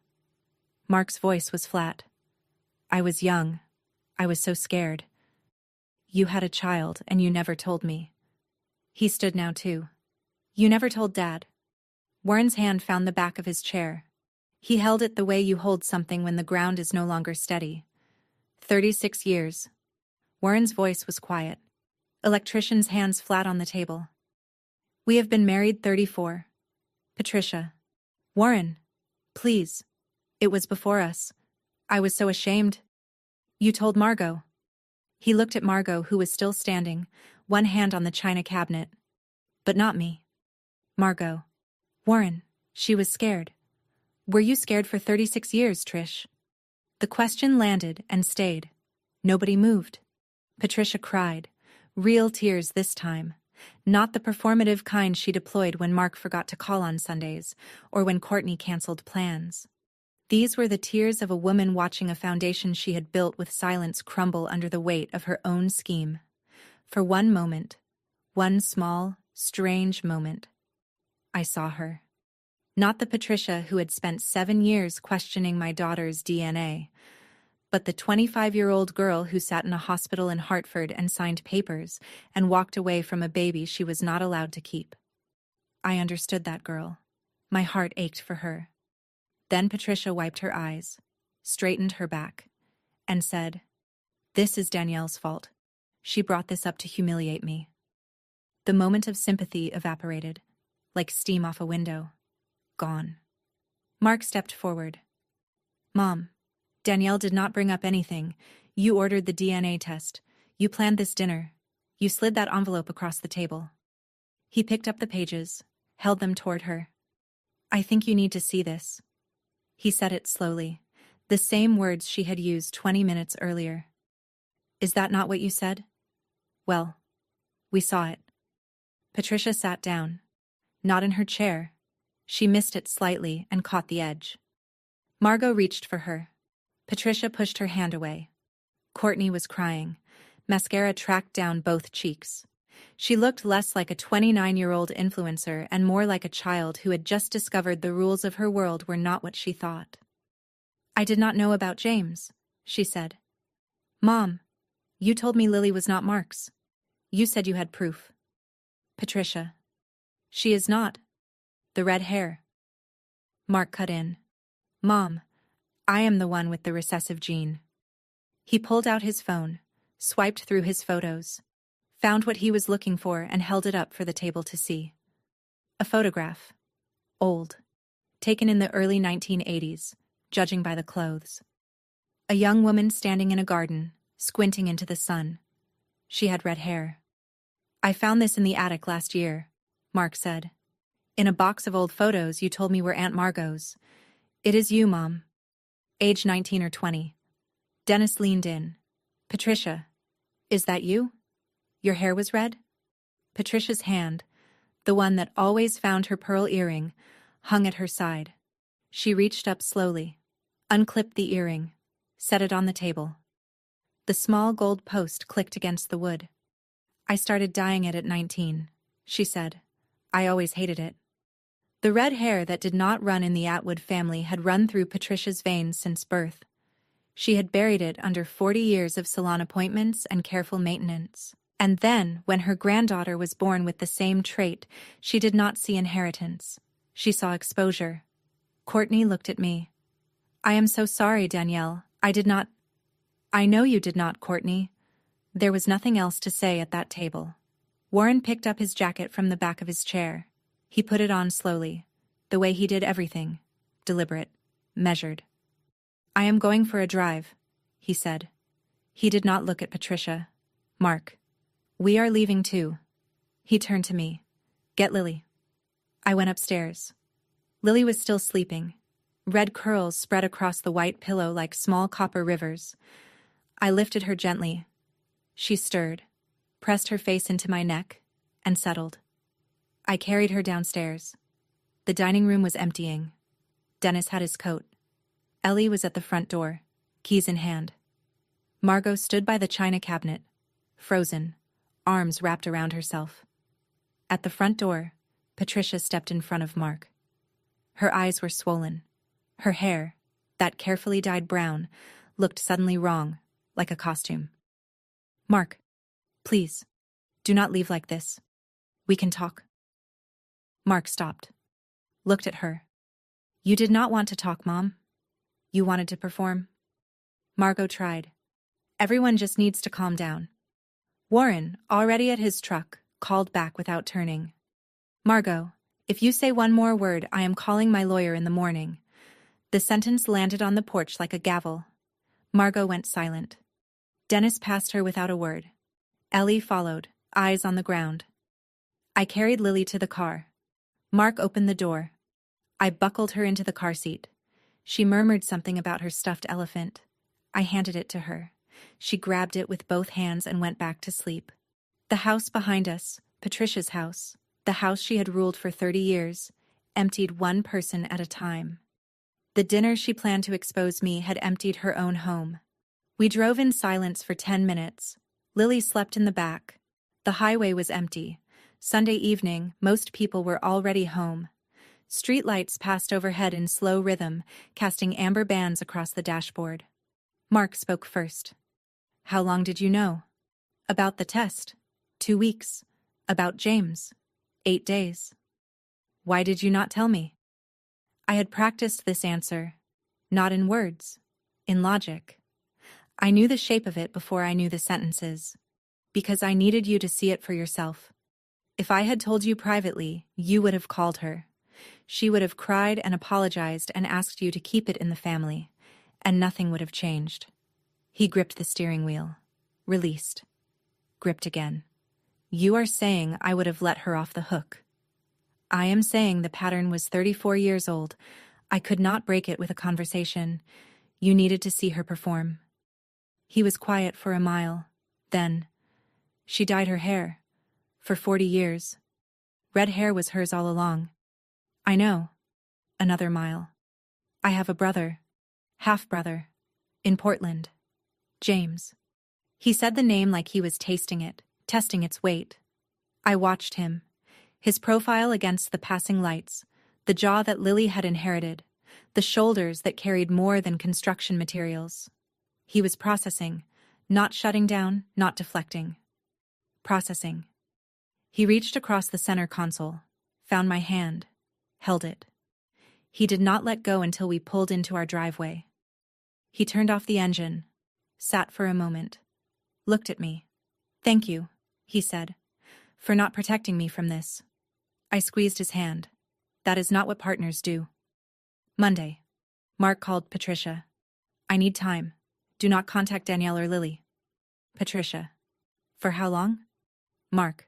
Mark's voice was flat. I was young. I was so scared. You had a child, and you never told me. He stood now, too. You never told Dad. Warren's hand found the back of his chair. He held it the way you hold something when the ground is no longer steady. 36 years. Warren's voice was quiet. Electrician's hands flat on the table. We have been married 34. Patricia. Warren. Please. It was before us. I was so ashamed. You told Margot. He looked at Margot, who was still standing, one hand on the china cabinet. But not me. Margot. Warren. She was scared. Were you scared for 36 years, Trish? The question landed and stayed. Nobody moved. Patricia cried. Real tears this time. Not the performative kind she deployed when Mark forgot to call on Sundays, or when Courtney canceled plans. These were the tears of a woman watching a foundation she had built with silence crumble under the weight of her own scheme. For one moment, one small, strange moment, I saw her. Not the Patricia who had spent 7 years questioning my daughter's DNA, but the 25-year-old girl who sat in a hospital in Hartford and signed papers and walked away from a baby she was not allowed to keep. I understood that girl. My heart ached for her. Then Patricia wiped her eyes, straightened her back, and said, This is Danielle's fault. She brought this up to humiliate me. The moment of sympathy evaporated, like steam off a window. Gone. Mark stepped forward. Mom, Danielle did not bring up anything. You ordered the DNA test. You planned this dinner. You slid that envelope across the table. He picked up the pages, held them toward her. I think you need to see this. He said it slowly, the same words she had used 20 minutes earlier. Is that not what you said? Well, we saw it. Patricia sat down. Not in her chair. She missed it slightly and caught the edge. Margot reached for her. Patricia pushed her hand away. Courtney was crying. Mascara tracked down both cheeks. She looked less like a 29-year-old influencer and more like a child who had just discovered the rules of her world were not what she thought. I did not know about James, she said. Mom, you told me Lily was not Mark's. You said you had proof. Patricia. She is not. The red hair. Mark cut in. Mom, I am the one with the recessive gene. He pulled out his phone, swiped through his photos, found what he was looking for and held it up for the table to see. A photograph. Old. Taken in the early 1980s, judging by the clothes. A young woman standing in a garden, squinting into the sun. She had red hair. I found this in the attic last year, Mark said. In a box of old photos you told me were Aunt Margot's. It is you, Mom. Age 19 or 20. Dennis leaned in. Patricia, is that you? Your hair was red? Patricia's hand, the one that always found her pearl earring, hung at her side. She reached up slowly, unclipped the earring, set it on the table. The small gold post clicked against the wood. I started dyeing it at 19, she said. I always hated it. The red hair that did not run in the Atwood family had run through Patricia's veins since birth. She had buried it under 40 years of salon appointments and careful maintenance. And then, when her granddaughter was born with the same trait, she did not see inheritance. She saw exposure. Courtney looked at me. I am so sorry, Danielle. I know you did not, Courtney. There was nothing else to say at that table. Warren picked up his jacket from the back of his chair. He put it on slowly, the way he did everything, deliberate, measured. I am going for a drive, he said. He did not look at Patricia. Mark. We are leaving too. He turned to me. Get Lily. I went upstairs. Lily was still sleeping. Red curls spread across the white pillow like small copper rivers. I lifted her gently. She stirred, pressed her face into my neck, and settled. I carried her downstairs. The dining room was emptying. Dennis had his coat. Ellie was at the front door, keys in hand. Margot stood by the china cabinet, frozen, arms wrapped around herself. At the front door, Patricia stepped in front of Mark. Her eyes were swollen. Her hair, that carefully dyed brown, looked suddenly wrong, like a costume. "Mark, please, do not leave like this. We can talk." Mark stopped, looked at her. "You did not want to talk, Mom. You wanted to perform." Margot tried. "Everyone just needs to calm down." Warren, already at his truck, called back without turning. "Margot, if you say one more word, I am calling my lawyer in the morning." The sentence landed on the porch like a gavel. Margot went silent. Dennis passed her without a word. Ellie followed, eyes on the ground. I carried Lily to the car. Mark opened the door. I buckled her into the car seat. She murmured something about her stuffed elephant. I handed it to her. She grabbed it with both hands and went back to sleep. The house behind us, Patricia's house, the house she had ruled for 30 years, emptied one person at a time. The dinner she planned to expose me had emptied her own home. We drove in silence for 10 minutes. Lily slept in the back. The highway was empty. Sunday evening, most people were already home. Streetlights passed overhead in slow rhythm, casting amber bands across the dashboard. Mark spoke first. "How long did you know?" "About the test. 2 weeks. About James. 8 days." "Why did you not tell me?" I had practiced this answer, not in words, in logic. I knew the shape of it before I knew the sentences, because I needed you to see it for yourself. If I had told you privately, you would have called her. She would have cried and apologized and asked you to keep it in the family, and nothing would have changed. He gripped the steering wheel, released, gripped again. "You are saying I would have let her off the hook." "I am saying the pattern was 34 years old. I could not break it with a conversation. You needed to see her perform." He was quiet for a mile. Then, "She dyed her hair. For 40 years. Red hair was hers all along." "I know." Another mile. "I have a brother. Half-brother. In Portland. James." He said the name like he was tasting it, testing its weight. I watched him. His profile against the passing lights, the jaw that Lily had inherited, the shoulders that carried more than construction materials. He was processing, not shutting down, not deflecting. Processing. He reached across the center console, found my hand, held it. He did not let go until we pulled into our driveway. He turned off the engine, sat for a moment, looked at me. "Thank you," he said, "for not protecting me from this." I squeezed his hand. That is not what partners do. Monday. Mark called Patricia. "I need time. Do not contact Danielle or Lily." Patricia. "For how long?" Mark.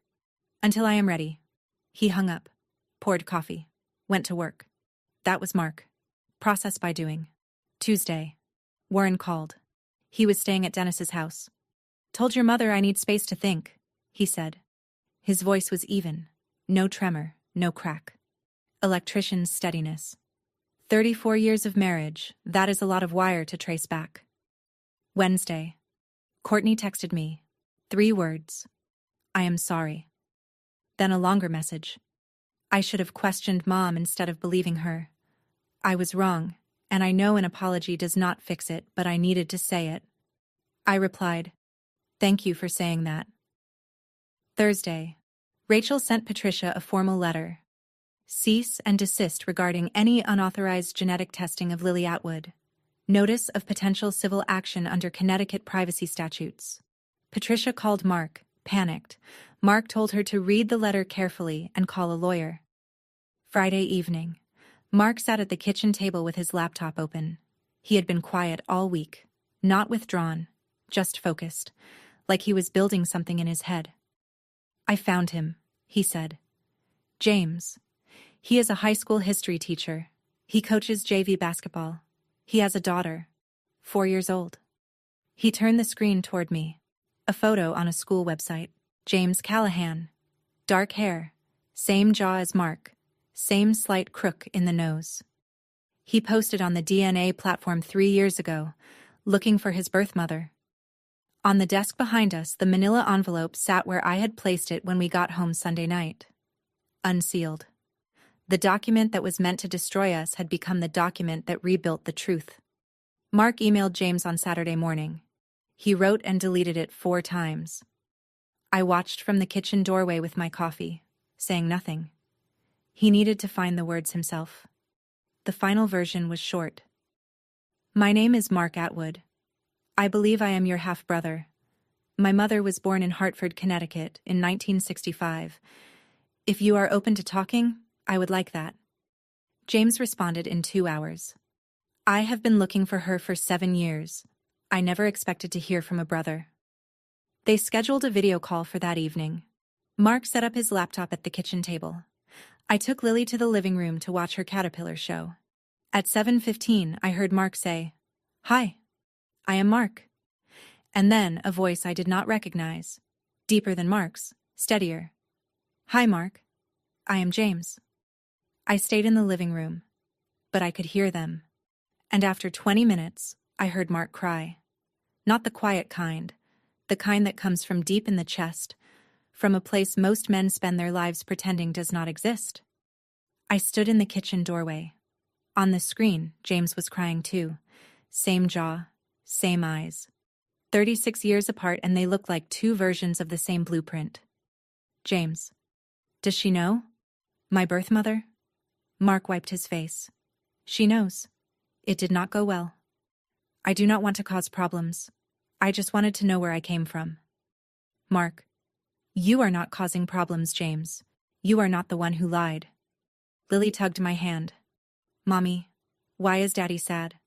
"Until I am ready." He hung up, poured coffee, went to work. That was Mark. Process by doing. Tuesday. Warren called. He was staying at Dennis's house. "Told your mother I need space to think," he said. His voice was even. No tremor, no crack. Electrician's steadiness. 34 years of marriage, that is a lot of wire to trace back. Wednesday. Courtney texted me. 3 words. "I am sorry." Then a longer message. "I should have questioned Mom instead of believing her. I was wrong, and I know an apology does not fix it, but I needed to say it." I replied, "Thank you for saying that." Thursday. Rachel sent Patricia a formal letter. Cease and desist regarding any unauthorized genetic testing of Lily Atwood. Notice of potential civil action under Connecticut privacy statutes. Patricia called Mark, panicked. Mark told her to read the letter carefully and call a lawyer. Friday evening. Mark sat at the kitchen table with his laptop open. He had been quiet all week, not withdrawn, just focused, like he was building something in his head. "I found him," he said. "James. He is a high school history teacher. He coaches JV basketball. He has a daughter, 4 years old." He turned the screen toward me. A photo on a school website. James Callahan. Dark hair. Same jaw as Mark. Same slight crook in the nose. He posted on the DNA platform 3 years ago, looking for his birth mother. On the desk behind us, the manila envelope sat where I had placed it when we got home Sunday night. Unsealed. The document that was meant to destroy us had become the document that rebuilt the truth. Mark emailed James on Saturday morning. He wrote and deleted it 4 times. I watched from the kitchen doorway with my coffee, saying nothing. He needed to find the words himself. The final version was short. My name is Mark Atwood. I believe I am your half-brother. My mother was born in Hartford, Connecticut, in 1965. If you are open to talking, I would like that. James responded in 2 hours. I have been looking for her for 7 years. I never expected to hear from a brother. They scheduled a video call for that evening. Mark set up his laptop at the kitchen table. I took Lily to the living room to watch her caterpillar show. At 7:15, I heard Mark say, "Hi, I am Mark." And then a voice I did not recognize, deeper than Mark's, steadier. "Hi, Mark. I am James." I stayed in the living room, but I could hear them. And after 20 minutes, I heard Mark cry. Not the quiet kind, the kind that comes from deep in the chest, from a place most men spend their lives pretending does not exist. I stood in the kitchen doorway. On the screen, James was crying too. Same jaw, same eyes. 36 years apart, and they look like 2 versions of the same blueprint. James. Does she know? My birth mother? Mark wiped his face. She knows. It did not go well. I do not want to cause problems. I just wanted to know where I came from. Mark. You are not causing problems, James. You are not the one who lied. Lily tugged my hand. Mommy, why is Daddy sad?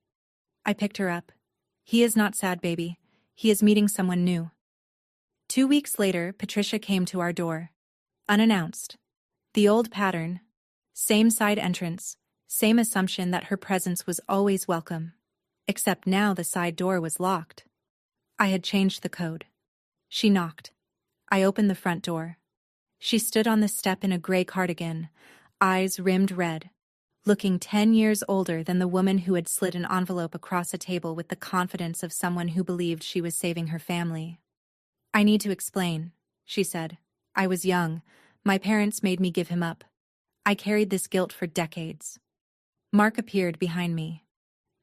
I picked her up. He is not sad, baby. He is meeting someone new. 2 weeks later, Patricia came to our door. Unannounced. The old pattern. Same side entrance. Same assumption that her presence was always welcome. Except now the side door was locked. I had changed the code. She knocked. I opened the front door. She stood on the step in a gray cardigan, eyes rimmed red, looking 10 years older than the woman who had slid an envelope across a table with the confidence of someone who believed she was saving her family. I need to explain, she said. I was young. My parents made me give him up. I carried this guilt for decades. Mark appeared behind me.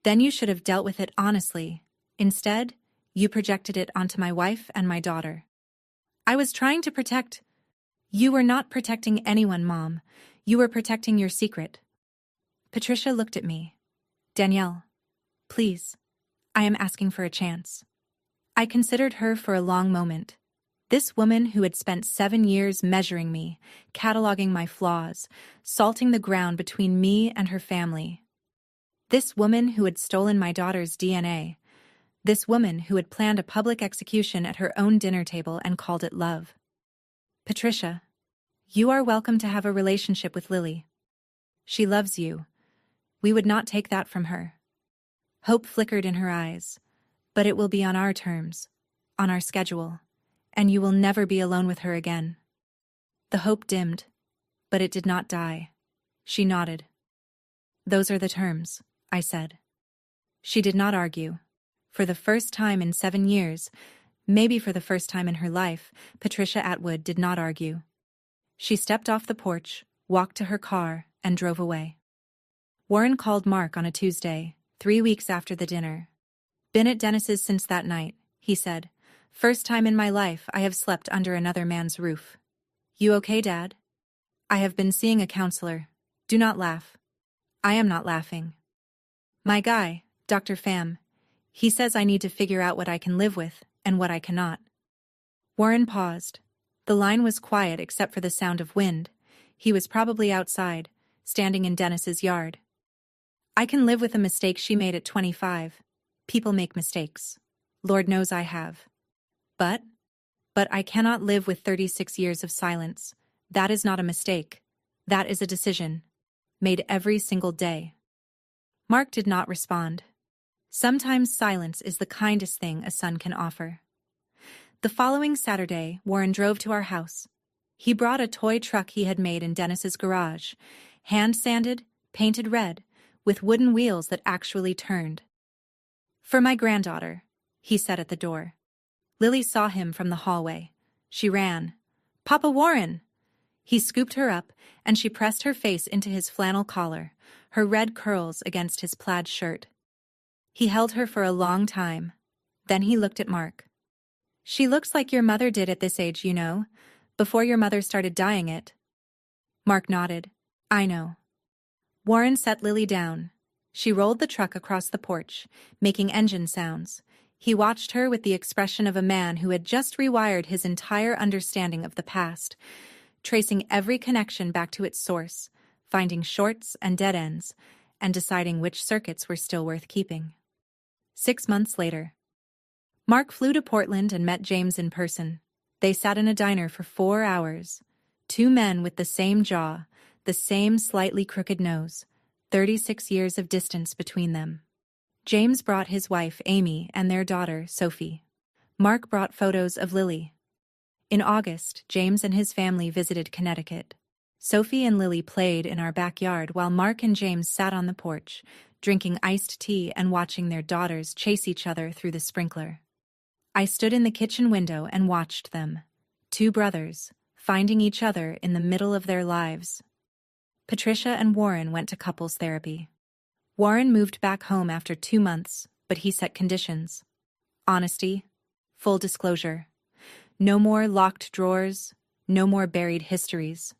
Then you should have dealt with it honestly. Instead, you projected it onto my wife and my daughter. I was trying to protect. You were not protecting anyone, Mom. You were protecting your secret. Patricia looked at me. Danielle, please. I am asking for a chance. I considered her for a long moment. This woman who had spent 7 years measuring me, cataloging my flaws, salting the ground between me and her family. This woman who had stolen my daughter's DNA. This woman who had planned a public execution at her own dinner table and called it love. Patricia, you are welcome to have a relationship with Lily. She loves you. We would not take that from her. Hope flickered in her eyes. But it will be on our terms, on our schedule, and you will never be alone with her again. The hope dimmed, but it did not die. She nodded. Those are the terms, I said. She did not argue. For the first time in 7 years, maybe for the first time in her life, Patricia Atwood did not argue. She stepped off the porch, walked to her car, and drove away. Warren called Mark on a Tuesday, 3 weeks after the dinner. Been at Dennis's since that night, he said. First time in my life I have slept under another man's roof. You okay, Dad? I have been seeing a counselor. Do not laugh. I am not laughing. My guy, Dr. Pham, he says I need to figure out what I can live with and what I cannot. Warren paused. The line was quiet except for the sound of wind. He was probably outside, standing in Dennis's yard. I can live with a mistake she made at 25. People make mistakes. Lord knows I have. But I cannot live with 36 years of silence. That is not a mistake. That is a decision. Made every single day. Mark did not respond. Sometimes silence is the kindest thing a son can offer. The following Saturday, Warren drove to our house. He brought a toy truck he had made in Dennis's garage, hand-sanded, painted red, with wooden wheels that actually turned. "For my granddaughter," he said at the door. Lily saw him from the hallway. She ran. "Papa Warren!" He scooped her up, and she pressed her face into his flannel collar, her red curls against his plaid shirt. He held her for a long time. Then he looked at Mark. "She looks like your mother did at this age, you know, before your mother started dyeing it." Mark nodded. "I know." Warren set Lily down. She rolled the truck across the porch, making engine sounds. He watched her with the expression of a man who had just rewired his entire understanding of the past, tracing every connection back to its source, finding shorts and dead ends, and deciding which circuits were still worth keeping. 6 months later. Mark flew to Portland and met James in person. They sat in a diner for 4 hours. Two men with the same jaw, the same slightly crooked nose, 36 years of distance between them. James brought his wife, Amy, and their daughter, Sophie. Mark brought photos of Lily. In August, James and his family visited Connecticut. Sophie and Lily played in our backyard while Mark and James sat on the porch, drinking iced tea and watching their daughters chase each other through the sprinkler. I stood in the kitchen window and watched them. Two brothers, finding each other in the middle of their lives. Patricia and Warren went to couples therapy. Warren moved back home after 2 months, but he set conditions. Honesty, full disclosure. No more locked drawers, no more buried histories.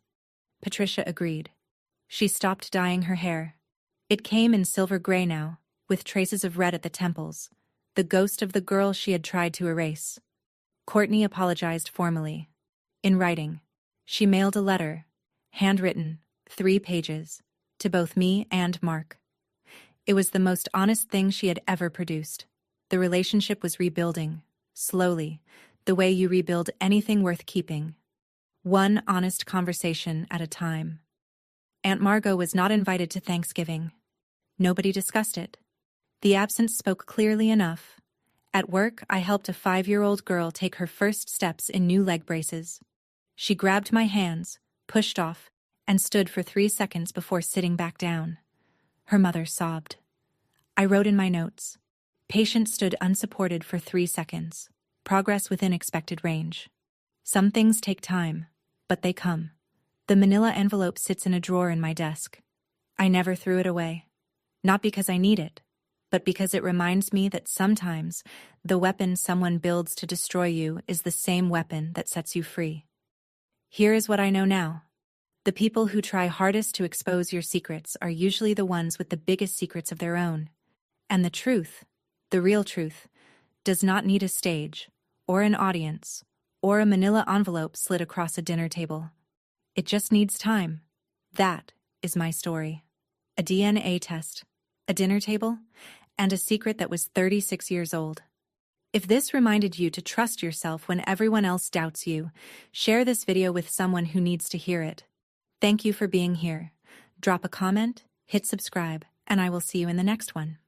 Patricia agreed. She stopped dyeing her hair. It came in silver gray now, with traces of red at the temples, the ghost of the girl she had tried to erase. Courtney apologized formally. In writing, she mailed a letter, handwritten, 3 pages, to both me and Mark. It was the most honest thing she had ever produced. The relationship was rebuilding, slowly, the way you rebuild anything worth keeping. One honest conversation at a time. Aunt Margot was not invited to Thanksgiving. Nobody discussed it. The absence spoke clearly enough. At work, I helped a 5-year-old girl take her first steps in new leg braces. She grabbed my hands, pushed off, and stood for 3 seconds before sitting back down. Her mother sobbed. I wrote in my notes. Patient stood unsupported for 3 seconds. Progress within expected range. Some things take time, but they come. The manila envelope sits in a drawer in my desk. I never threw it away. Not because I need it, but because it reminds me that sometimes the weapon someone builds to destroy you is the same weapon that sets you free. Here is what I know now. The people who try hardest to expose your secrets are usually the ones with the biggest secrets of their own. And the truth, the real truth, does not need a stage, or an audience, or a manila envelope slid across a dinner table. It just needs time. That is my story. A DNA test, a dinner table, and a secret that was 36 years old. If this reminded you to trust yourself when everyone else doubts you, share this video with someone who needs to hear it. Thank you for being here. Drop a comment, hit subscribe, and I will see you in the next one.